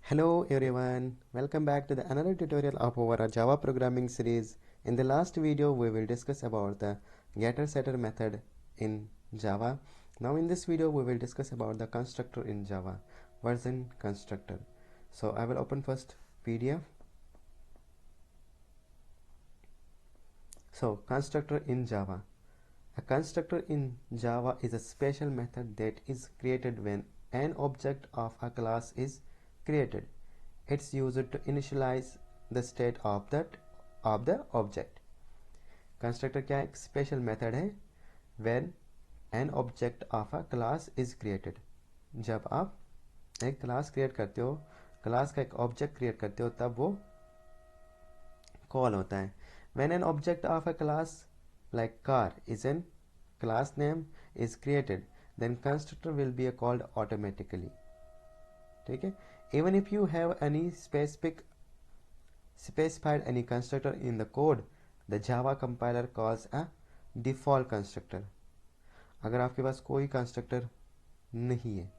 Hello everyone, welcome back to the another tutorial of our Java programming series. In the last video we will discuss about the getter setter method in Java. Now in this video we will discuss about the constructor in Java, version constructor. So I will open first PDF. So constructor in Java. A constructor in Java is a special method that is created when an object of a class is created. It's used to initialize the state of the object. Constructor क्या एक special method है when an object of a class is created. जब आप एक class create करते हो, class का एक object create करते हो, तब वो call होता है. When an object of a class like car is in class name is created, then constructor will be called automatically. ठीक है. Even if you have any specified any constructor in the code, the Java compiler calls a default constructor. अगर आपके पास कोई constructor नहीं है,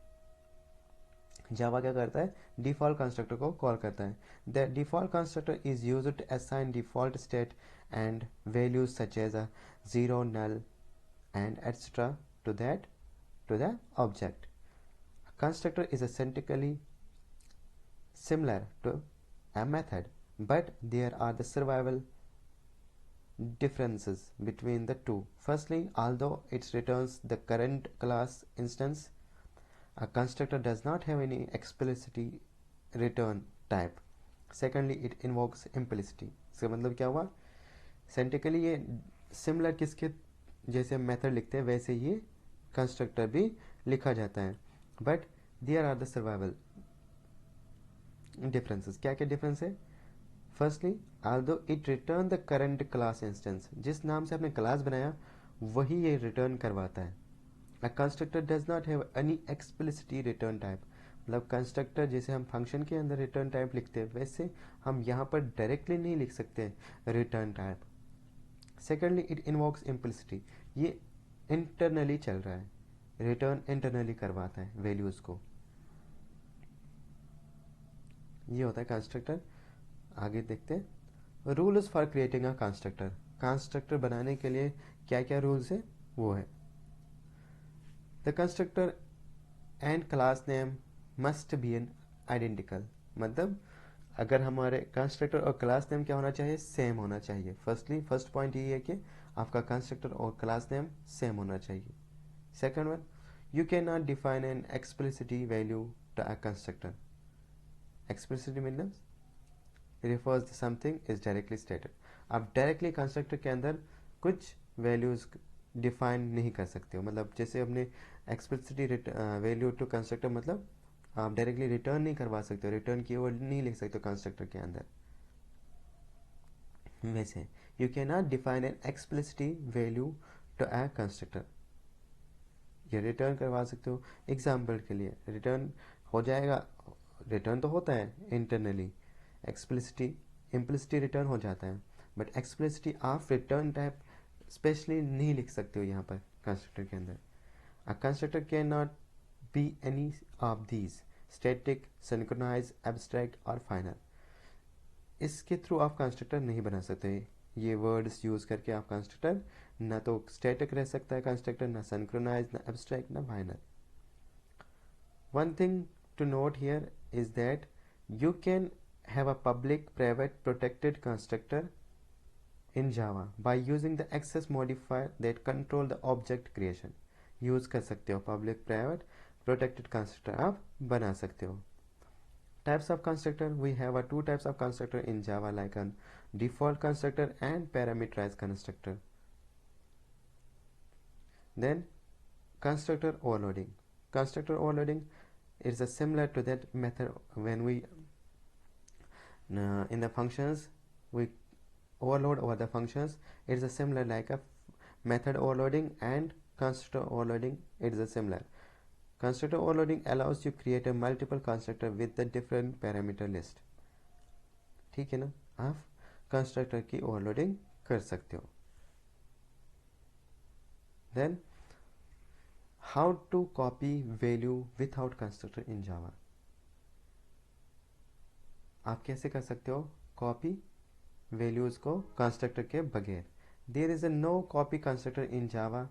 Java क्या करता है? Default constructor को call करता है. The default constructor is used to assign default state and values such as a 0, null, and etc. to the object. A constructor is essentially similar to a method, but there are the survival differences between the two. Firstly, although it returns the current class instance, a constructor does not have any explicit return type. Secondly, it invokes implicitly. इसका मतलब क्या हुआ? सेंटिकली ये similar किसके जैसे method लिखते हैं वैसे ये कंस्ट्रक्टर भी लिखा जाता है, but there are the survival differences. क्या क्या डिफरेंस है? Firstly, although it return the current class instance, जिस नाम से आपने क्लास बनाया वही ये रिटर्न करवाता है. A constructor does not have any explicit return type. मतलब कंस्ट्रक्टर जैसे हम फंक्शन के अंदर रिटर्न टाइप लिखते हैं वैसे हम यहाँ पर डायरेक्टली नहीं लिख सकते return type. Secondly, it invokes implicitly. ये इंटरनली चल रहा है, रिटर्न इंटरनली करवाता है वैल्यूज को. ये होता है कंस्ट्रक्टर. आगे देखते हैं rules for creating a constructor. Constructor बनाने के लिए क्या क्या रूल्स है वो है. The constructor and class name must be an identical. मतलब अगर हमारे कंस्ट्रक्टर और क्लास नेम क्या होना चाहिए? सेम होना चाहिए. फर्स्ट पॉइंट ये है कि आपका कंस्ट्रक्टर और क्लास नेम सेम होना चाहिए. Second one, you can not define an explicitly value to a constructor. Explicitly means refers to something is directly stated. आप डायरेक्टली कंस्ट्रक्टर के अंदर कुछ वैल्यूज डिफाइन नहीं कर सकते हो. मतलब जैसे अपने एक्सप्लिसिटी वैल्यू टू कंस्ट्रक्टर, मतलब आप डायरेक्टली रिटर्न नहीं करवा सकते हो, रिटर्न कीवर्ड नहीं लिख सकते हो कंस्ट्रक्टर के अंदर. वैसे you can not define an explicitly value to a constructor. ये रिटर्न करवा सकते हो. एग्जाम्पल के लिए रिटर्न हो जाएगा, रिटर्न तो होता है इंटरनली, एक्सप्लिसिटी इम्प्लिसिटी रिटर्न हो जाता है, बट एक्सप्लिसिटी आप रिटर्न टाइप स्पेशली नहीं लिख सकते हो यहाँ पर कंस्ट्रक्टर के अंदर. A constructor can not be any of these: static, synchronize, abstract और फाइनल. इसके थ्रू आप कंस्ट्रक्टर नहीं बना सकते. ये वर्ड्स यूज करके आप कंस्ट्रक्टर ना तो स्टैटिक रह सकता है कंस्ट्रक्टर, ना सिंक्रोनाइज, ना एब्स्ट्रैक्ट, ना final. One thing to note here is that you can have a public, private, protected constructor in Java by using the access modifier that control the object creation. Use कर सकते हो public, private, protected constructor आप बना सकते हो. Types of constructor, we have two types of constructor in Java, like a default constructor and parameterized constructor. Then constructor overloading. Constructor overloading is similar to that method when we in the functions we overload over the functions. It's a similar like a method overloading and constructor overloading. It's a similar. Constructor overloading allows you create a multiple constructor with the different parameter list. ठीक है ना, आप constructor की overloading कर सकते हो. Then how to copy value without constructor in Java. आप कैसे कर सकते हो कॉपी वैल्यूज़ को कंस्ट्रक्टर के बगैर? There is a no copy constructor in Java.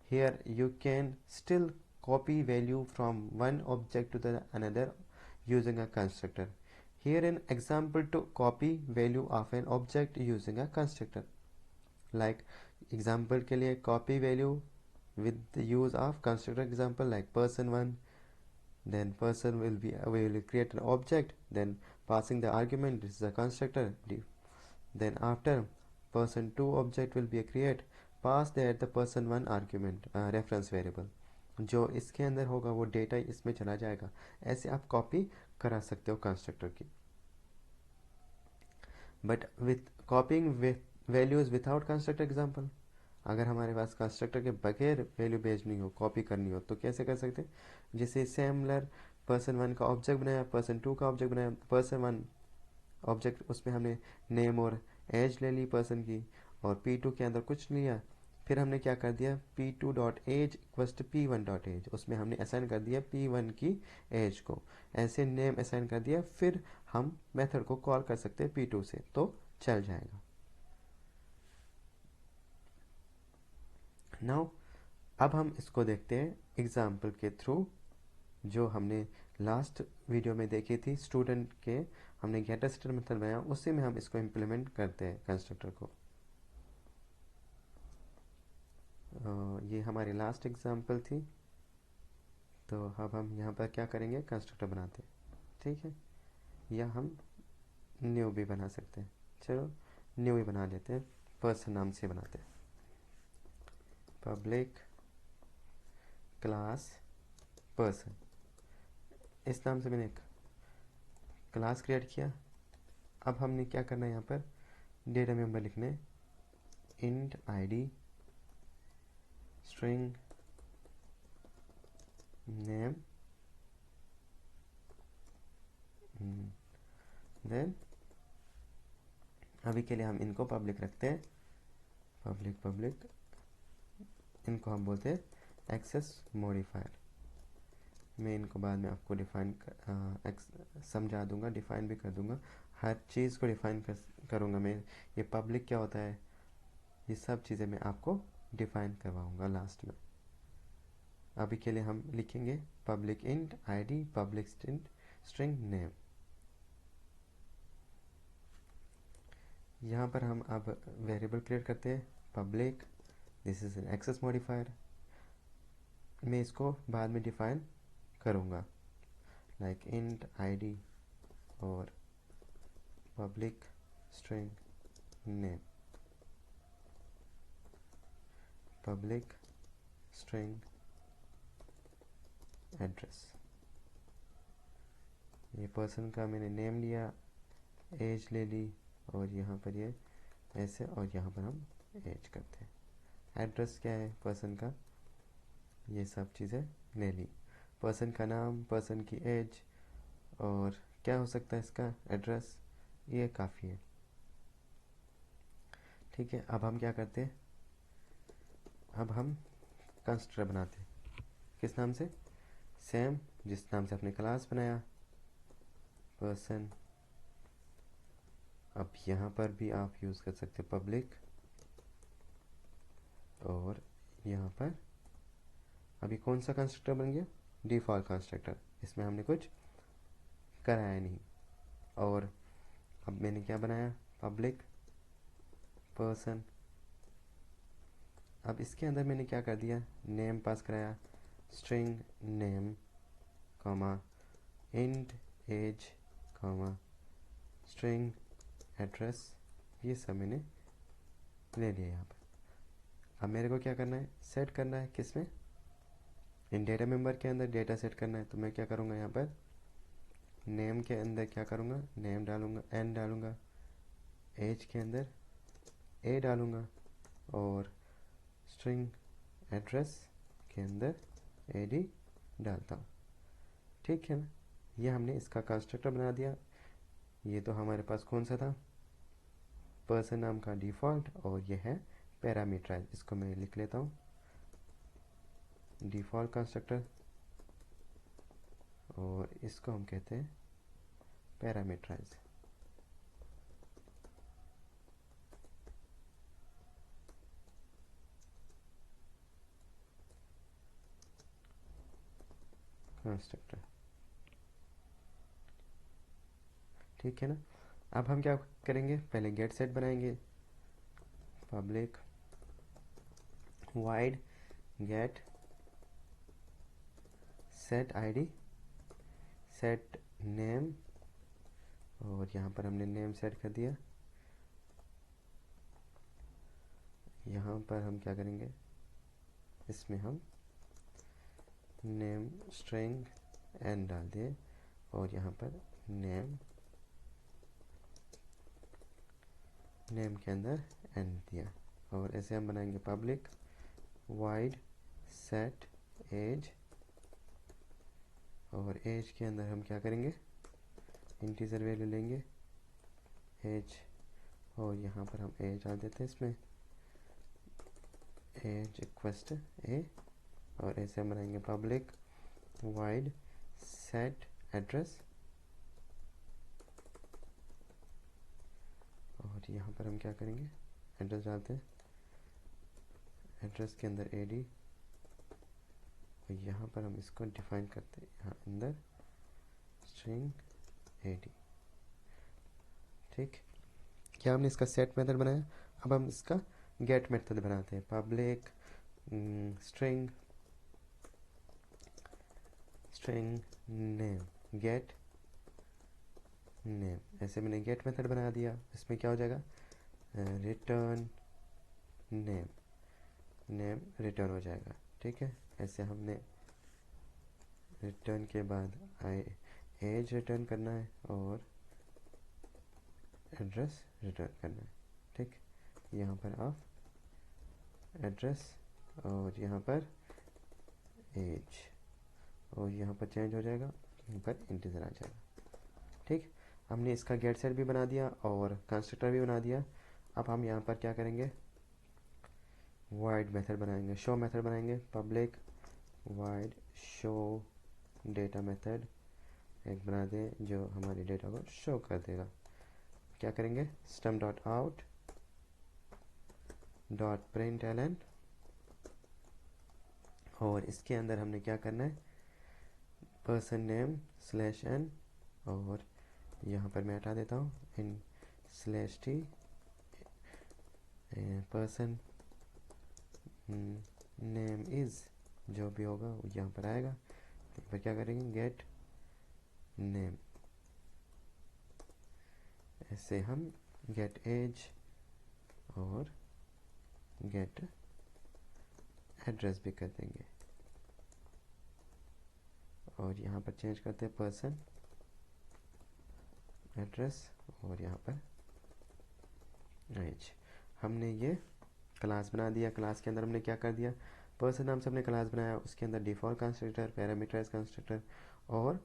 Here you can still copy value from one object to the another using a constructor. Here an example to copy value of an object using a constructor. Like example के लिए copy value with the use of constructor example like person1, then person will be we will create an object, then passing the argument, this is a constructor. Then after person2 object will be a create, pass that the person1 argument reference variable. जो इसके अंदर होगा वो data इसमें चला जाएगा. ऐसे आप कॉपी करा सकते हो कंस्ट्रक्टर की. But with कॉपिंग values without constructor example, अगर हमारे पास कंस्ट्रक्टर के बगैर वैल्यू भेजनी हो, कॉपी करनी हो, तो कैसे कर सकते हैं? जैसे सिमिलर person1 का ऑब्जेक्ट बनाया, person2 का ऑब्जेक्ट बनाया. person1 ऑब्जेक्ट उसमें हमने नेम और एज ले ली पर्सन की, और P2 के अंदर कुछ लिया. फिर हमने क्या कर दिया, P2.age इक्वल्स टू P1.age, उसमें हमने असाइन कर दिया P1 की एज को, ऐसे नेम असाइन कर दिया. फिर हम मेथड को कॉल कर सकते हैं P2 से, तो चल जाएगा. नाउ अब हम इसको देखते हैं एग्जाम्पल के थ्रू, जो हमने लास्ट वीडियो में देखी थी. स्टूडेंट के हमने गेट सेटर मेथड बनाया, उसी में हम इसको इम्प्लीमेंट करते हैं कंस्ट्रक्टर को. ये हमारी लास्ट एग्जाम्पल थी. तो अब हम यहाँ पर क्या करेंगे, कंस्ट्रक्टर बनाते हैं. ठीक है, या हम न्यू भी बना सकते हैं. चलो न्यू ही बना लेते हैं, पर्सन नाम से बनाते हैं. पब्लिक क्लास पर्सन, इस नाम से मैंने एक क्लास क्रिएट किया. अब हमने क्या करना है, यहाँ पर डेटा मेंबर लिखने, int ID string name, then अभी के लिए हम इनको पब्लिक रखते हैं. पब्लिक इनको हम बोलते हैं एक्सेस मॉडिफायर. मैं इनको बाद में आपको समझा दूंगा, डिफाइन भी कर दूंगा. हर चीज़ को डिफाइन करूंगा मैं. ये पब्लिक क्या होता है, ये सब चीज़ें मैं आपको डिफाइन करवाऊंगा लास्ट में. अभी के लिए हम लिखेंगे public int ID public string name. यहाँ पर हम अब वेरिएबल क्रिएट करते हैं public. This is an access modifier. मैं इसको बाद में डिफाइन करूँगा, लाइक इंट आईडी और public string name, public string address. ये पर्सन का मैंने नेम लिया, एज ले ली, और यहाँ पर ये ऐसे, और यहाँ पर हम एज करते हैं. एड्रेस क्या है पर्सन का, ये सब चीज़ें ले ली. पर्सन का नाम, पर्सन की एज, और क्या हो सकता है इसका एड्रेस, ये काफ़ी है. ठीक है, अब हम क्या करते हैं, अब हम कंस्ट्रक्टर बनाते हैं. किस नाम से, सेम जिस नाम से अपने क्लास बनाया, पर्सन. अब यहाँ पर भी आप यूज़ कर सकते हैं पब्लिक, और यहाँ पर अभी कौन सा कंस्ट्रक्टर बन गया, डिफ़ॉल्ट कंस्ट्रक्टर. इसमें हमने कुछ कराया नहीं. और अब मैंने क्या बनाया, पब्लिक पर्सन. अब इसके अंदर मैंने क्या कर दिया, नेम पास कराया, string name comma int age comma string address, ये सब मैंने ले लिया यहाँ पर. अब मेरे को क्या करना है, सेट करना है किस में, इन डेटा मेंबर के अंदर डेटा सेट करना है. तो मैं क्या करूँगा, यहाँ पर नेम के अंदर क्या करूँगा, नेम डालूँगा, एन डालूँगा, एज के अंदर ए डालूँगा, और स्ट्रिंग एड्रेस के अंदर एडी डालता हूँ. ठीक है ना, ये हमने इसका कंस्ट्रक्टर बना दिया. ये तो हमारे पास कौन सा था, पर्सन नाम का डिफ़ॉल्ट, और ये है पैरामीटराइज. इसको मैं लिख लेता हूँ, डिफ़ॉल्ट कंस्ट्रक्टर, और इसको हम कहते हैं पैरामीटराइज. कंस्ट्रक्टर। ठीक है ना। अब हम क्या करेंगे, पहले गेट सेट बनाएंगे, public wide get set ID set name, और यहाँ पर हमने नेम सेट कर दिया। यहाँ पर हम क्या करेंगे, इसमें हम नेम स्ट्रिंग एन डाल दिए, और यहाँ पर नेम के अंदर एन दिया, और ऐसे हम बनाएंगे पब्लिक वाइड सेट एज, और एज के अंदर हम क्या करेंगे, इंटीजर वैल्यू लेंगे एज, और यहाँ पर हम एज डाल देते हैं इसमें, एज इक्वल्स टू ए, और ऐसे हम बनाएंगे पब्लिक वाइड सेट एड्रेस, और यहाँ पर हम क्या करेंगे, एड्रेस डालते हैं, एड्रेस के अंदर एडी, और यहाँ पर हम इसको डिफाइन करते हैं, यहाँ अंदर स्ट्रिंग एडी। ठीक, क्या हमने इसका सेट मेथड बनाया। अब हम इसका गेट मेथड बनाते हैं, public string name gate name, ऐसे मैंने गेट मेथड बना दिया। इसमें क्या हो जाएगा, रिटर्न नेम रिटर्न हो जाएगा। ठीक है, ऐसे हमने रिटर्न के बाद एज रिटर्न करना है और एड्रेस रिटर्न करना है। ठीक, यहाँ पर आप एड्रेस और यहाँ पर एज, और यहाँ पर चेंज हो जाएगा, यहाँ पर इंटीजर आ जाएगा। ठीक, हमने इसका गेट सेट भी बना दिया और कंस्ट्रक्टर भी बना दिया। अब हम यहाँ पर क्या करेंगे, वाइड मेथड बनाएंगे, शो मेथड बनाएंगे, public wide show data method एक बना दें जो हमारी डेटा को शो कर देगा। क्या करेंगे, system dot out dot println, और इसके अंदर हमने क्या करना है, पर्सन नेम स्लैश एन, और यहाँ पर मैं हटा देता हूँ in slash T, person name is, जो भी होगा वो यहाँ पर आएगा। यहाँ पर क्या करेंगे, गेट नेम, ऐसे हम गेट एज और गेट एड्रेस भी कर देंगे, और यहाँ पर चेंज करते हैं पर्सन एड्रेस, और यहाँ पर एज। हमने ये क्लास बना दिया, क्लास के अंदर हमने क्या कर दिया, पर्सन नाम से हमने क्लास बनाया, उसके अंदर डिफॉल्ट कंस्ट्रक्टर, पैरामीटराइज कंस्ट्रक्टर और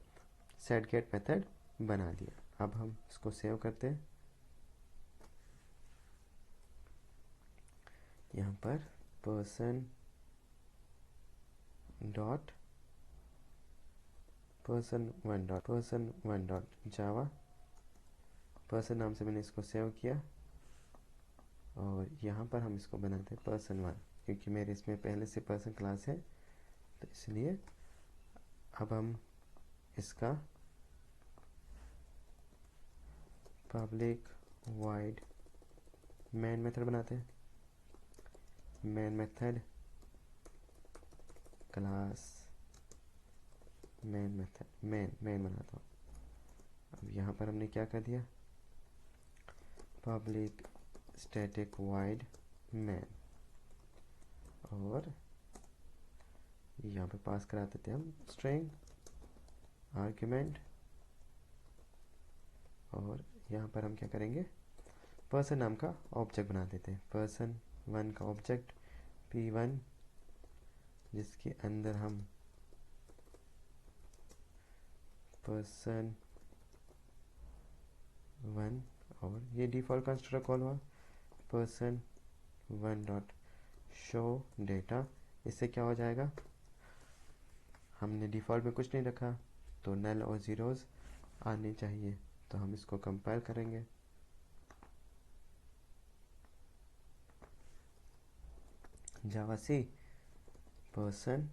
सेट गेट मेथड बना दिया। अब हम इसको सेव करते हैं, यहाँ पर पर्सन वन डॉट जावा, पर्सन नाम से मैंने इसको सेव किया, और यहाँ पर हम इसको बनाते हैं पर्सन वन, क्योंकि मेरे इसमें पहले से पर्सन क्लास है, तो इसलिए अब हम इसका पब्लिक वाइड मेन मेथड बनाते हैं, main method class main method main बनाता हूँ। अब यहाँ पर हमने क्या कर दिया, पब्लिक स्टैटिक वाइड मेन, और यहाँ पे पास करा देते हैं हम स्ट्रिंग आर्ग्यूमेंट, और यहाँ पर हम क्या करेंगे, पर्सन नाम का ऑब्जेक्ट बना देते हैं, पर्सन वन का ऑब्जेक्ट p1, जिसके अंदर हम पर्सन वन, और ये डिफॉल्ट कंस्ट्रक्टर कॉल हुआ person one dot show data. इससे क्या हो जाएगा, हमने डिफ़ॉल्ट में कुछ नहीं रखा तो नल और ज़ीरोज़ आने चाहिए, तो हम इसको कंपाइल करेंगे। जावा सी पर्सन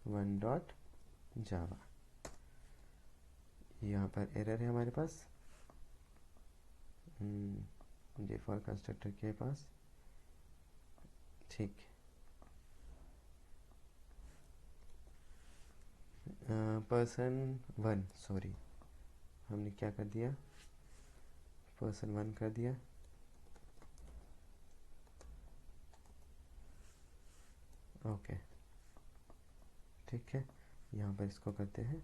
वन डॉट जावा, यहाँ पर एरर है हमारे पास डिफ़ॉल्ट कंस्ट्रक्टर के पास। ठीक, person1, सॉरी हमने क्या कर दिया, person1 कर दिया। ओके ठीक है, यहाँ पर इसको करते हैं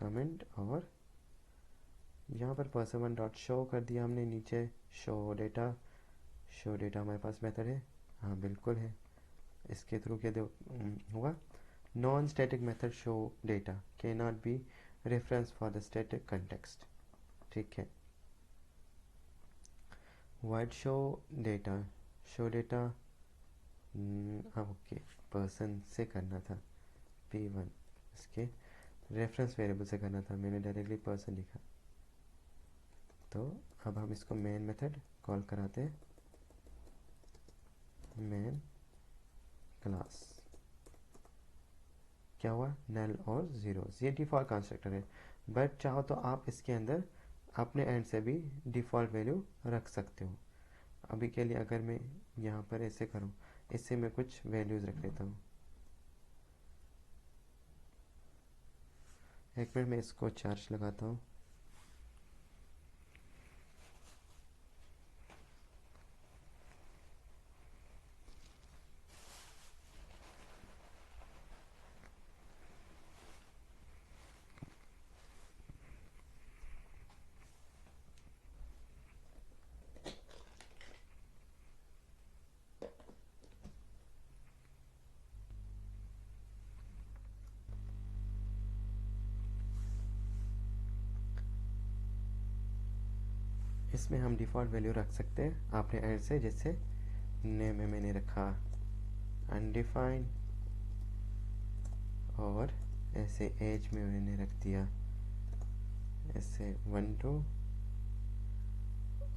कमेंट, और यहाँ पर person1 डॉट शो कर दिया हमने नीचे। शो डेटा हमारे पास मेथड है, हाँ बिल्कुल है। इसके थ्रू क्या होगा, non static method show data can not B reference for the static context. ठीक है, wide show data okay, person से करना था p1, इसके रेफरेंस वेरिएबल से करना था, मैंने डायरेक्टली पर्सन लिखा। तो अब हम इसको मेन मेथड कॉल कराते हैं, मेन क्लास। क्या हुआ, नल और ज़ीरोज़, ये डिफ़ॉल्ट कंस्ट्रक्टर है। बट चाहो तो आप इसके अंदर अपने एंड से भी डिफ़ॉल्ट वैल्यू रख सकते हो। अभी के लिए अगर मैं यहाँ पर ऐसे करूँ, इससे मैं कुछ वैल्यूज़ रख लेता हूँ। एक मिनट में इसको चार्ज लगाता हूँ। इसमें हम डिफ़ॉल्ट वैल्यू रख सकते हैं अपने एंड से, जैसे नेम में मैंने रखा अनडिफाइंड, और ऐसे एज में मैंने रख दिया ऐसे 1 2,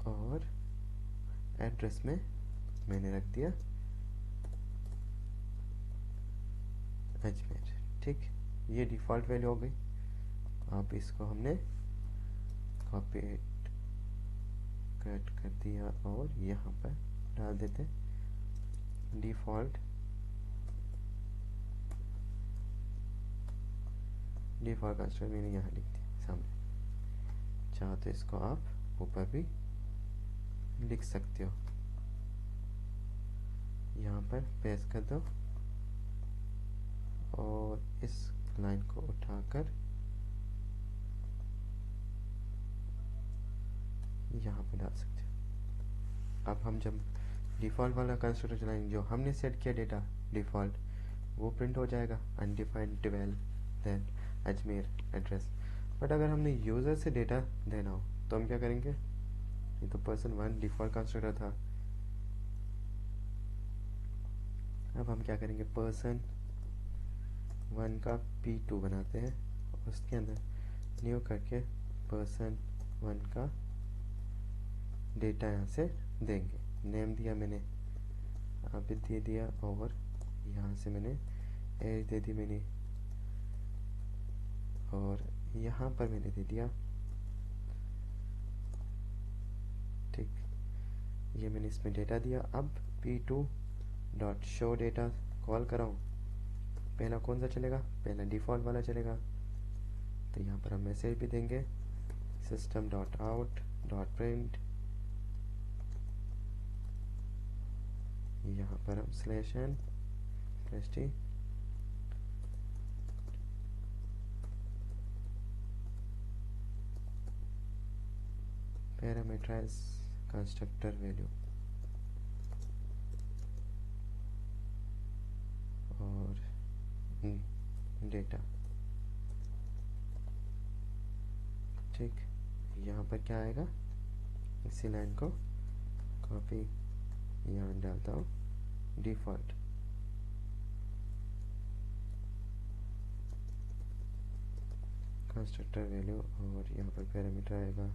और एड्रेस में मैंने रख दिया अजमेर। ठीक, ये डिफ़ॉल्ट वैल्यू हो गई। अब इसको हमने कॉपी कट कर दिया और यहाँ पर डाल देते डिफ़ॉल्ट कंस्ट्रक्टर मैंने यहाँ लिख दिया सामने। चाहो तो इसको आप ऊपर भी लिख सकते हो, यहाँ पर पेस्ट कर दो और इस लाइन को उठाकर यहाँ पे डाल सकते हो। अब हम जब डिफ़ॉल्ट वाला कंस्ट्रक्टर चलाएंगे, जो हमने सेट किया डेटा डिफ़ॉल्ट, वो प्रिंट हो जाएगा undefined 12 then Ajmer address. But अगर हमने यूज़र से डेटा देना हो तो हम क्या करेंगे, ये तो person1 डिफ़ॉल्ट कंस्ट्रक्टर था। अब हम क्या करेंगे, person1 का p2 बनाते हैं, उसके अंदर न्यू करके person1 का डेटा यहाँ से देंगे। नेम दिया मैंने, आबिद दे दिया, और यहाँ से मैंने एज दे दी मैंने, और यहाँ पर मैंने दे दिया। ठीक, ये मैंने इसमें डेटा दिया। अब p2 dot show data call कराऊँ, पहला कौन सा चलेगा, पहला डिफ़ॉल्ट वाला चलेगा। तो यहाँ पर हम मैसेज भी देंगे system dot out dot print, यहाँ पर हम /n/t पैरामीटराइज कंस्ट्रक्टर वैल्यू और डेटा। ठीक, यहाँ पर क्या आएगा, इसी लाइन को कॉपी यहाँ डालता हूँ, डिफ़ॉल्ट कंस्ट्रक्टर वैल्यू, और यहाँ पर पैरामीटर आएगा,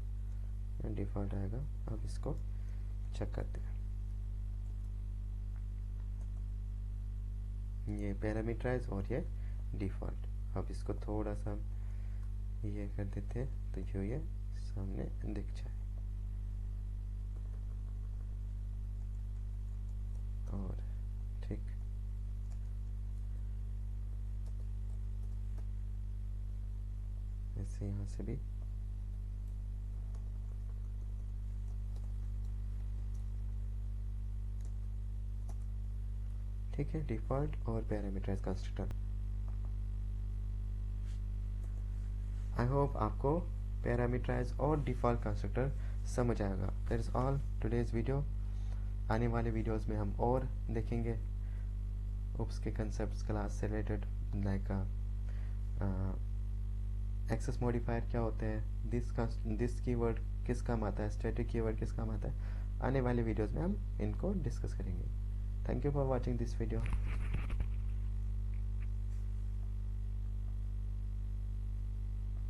डिफ़ॉल्ट आएगा। अब इसको चेक करते हैं, ये पैरामीटराइज और ये डिफ़ॉल्ट। अब इसको थोड़ा सा ये कर देते हैं तो जो ये सामने दिख जाए। और ठीक, ऐसे यहाँ से भी ठीक है। डिफॉल्ट और पैरामीटराइज कंस्ट्रक्टर। आई होप आपको पैरामीटराइज और डिफॉल्ट कंस्ट्रक्टर समझ आएगा। That is all today's video. आने वाले वीडियोस में हम और देखेंगे ओप्स के कंसेप्ट क्लास से रिलेटेड, लाइक एक्सेस मॉडिफायर क्या होते हैं, दिस कीवर्ड किस काम आता है, स्टैटिक कीवर्ड किस काम आता है। आने वाले वीडियोस में हम इनको डिस्कस करेंगे। Thank you for watching this video.